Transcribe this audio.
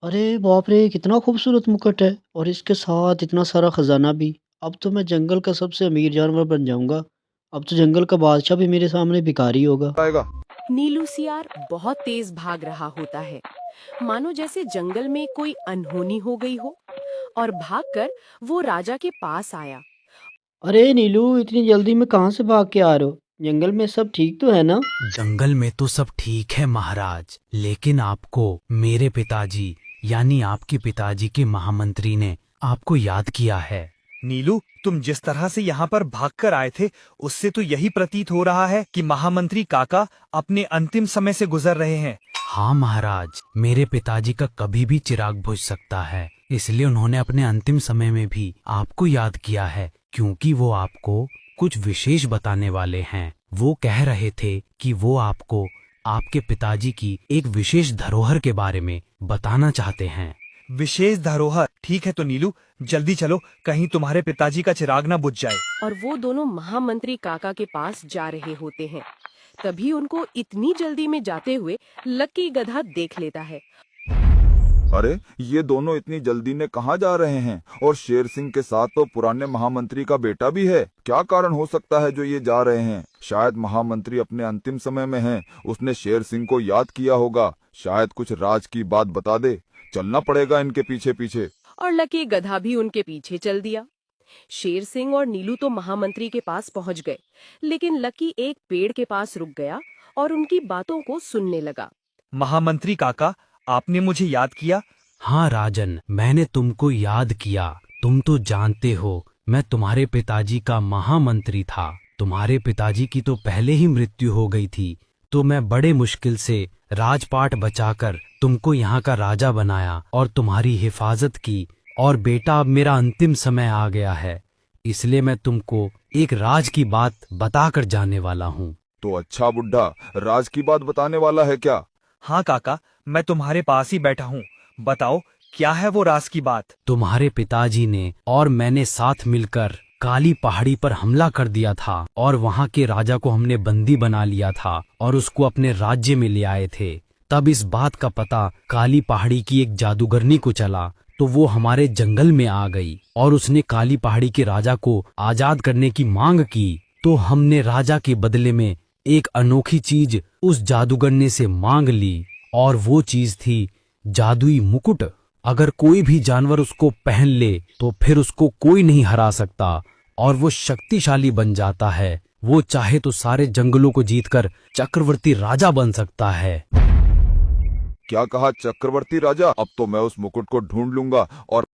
अरे बाप रे! कितना खूबसूरत मुकुट है और इसके साथ इतना सारा खजाना भी। अब तो मैं जंगल का सबसे अमीर जानवर बन जाऊंगा। अब तो जंगल का बादशाह भी मेरे सामने भिखारी होगा। आएगा। नीलू सियार बहुत तेज भाग रहा होता है, मानो जैसे जंगल में कोई अनहोनी हो गई हो। और भागकर वो राजा के पास आया। अरे नीलू, इतनी जल्दी में कहाँ से भाग के आ रहे हो? जंगल में सब ठीक तो है ना? जंगल में तो सब ठीक है महाराज, लेकिन आपको मेरे पिताजी यानी आपके पिताजी के महामंत्री ने आपको याद किया है। नीलू, तुम जिस तरह से यहाँ पर भागकर आए थे, उससे तो यही प्रतीत हो रहा है कि महामंत्री काका अपने अंतिम समय से गुजर रहे हैं। हाँ महाराज, मेरे पिताजी का कभी भी चिराग बुझ सकता है, इसलिए उन्होंने अपने अंतिम समय में भी आपको याद किया है, क्योंकि वो आपको कुछ विशेष बताने वाले हैं। वो कह रहे थे कि वो आपको आपके पिताजी की एक विशेष धरोहर के बारे में बताना चाहते हैं। विशेष धरोहर? ठीक है तो नीलू, जल्दी चलो, कहीं तुम्हारे पिताजी का चिराग ना बुझ जाए। और वो दोनों महामंत्री काका के पास जा रहे होते हैं। तभी उनको इतनी जल्दी में जाते हुए लकी गधा देख लेता है। अरे ये दोनों इतनी जल्दी में कहाँ जा रहे हैं? और शेर सिंह के साथ तो पुराने महामंत्री का बेटा भी है। क्या कारण हो सकता है जो ये जा रहे हैं? शायद महामंत्री अपने अंतिम समय में हैं। उसने शेर सिंह को याद किया होगा। शायद कुछ राज की बात बता दे। चलना पड़ेगा इनके पीछे पीछे। और लकी गधा भी उनके पीछे चल दिया। शेर सिंह और नीलू तो महामंत्री के पास पहुंच गए, लेकिन लकी एक पेड़ के पास रुक गया और उनकी बातों को सुनने लगा। महामंत्री काका, आपने मुझे याद किया? हाँ राजन, मैंने तुमको याद किया। तुम तो जानते हो मैं तुम्हारे पिताजी का महामंत्री था। तुम्हारे पिताजी की तो पहले ही मृत्यु हो गई थी, तो मैं बड़े मुश्किल से राजपाट बचाकर तुमको यहाँ का राजा बनाया और तुम्हारी हिफाजत की। और बेटा, अब मेरा अंतिम समय आ गया है, इसलिए मैं तुमको एक राज की बात बताकर जाने वाला हूँ। तो अच्छा बुड्ढा, राज की बात बताने वाला है क्या? हाँ काका, मैं तुम्हारे पास ही बैठा हूँ। बताओ, क्या है वो राज की बात? तुम्हारे पिताजी ने और मैंने साथ मिलकर काली पहाड़ी पर हमला कर दिया था और वहाँ के राजा को हमने बंदी बना लिया था और उसको अपने राज्य में ले आए थे। तब इस बात का पता काली पहाड़ी की एक जादूगरनी को चला, तो वो हमारे जंगल में आ गई और उसने काली पहाड़ी के राजा को आजाद करने की मांग की। तो हमने राजा के बदले में एक अनोखी चीज उस जादूगरनी से मांग ली, और वो चीज थी जादुई मुकुट। अगर कोई भी जानवर उसको पहन ले तो फिर उसको कोई नहीं हरा सकता और वो शक्तिशाली बन जाता है। वो चाहे तो सारे जंगलों को जीतकर चक्रवर्ती राजा बन सकता है। क्या कहा? चक्रवर्ती राजा? अब तो मैं उस मुकुट को ढूंढ लूंगा और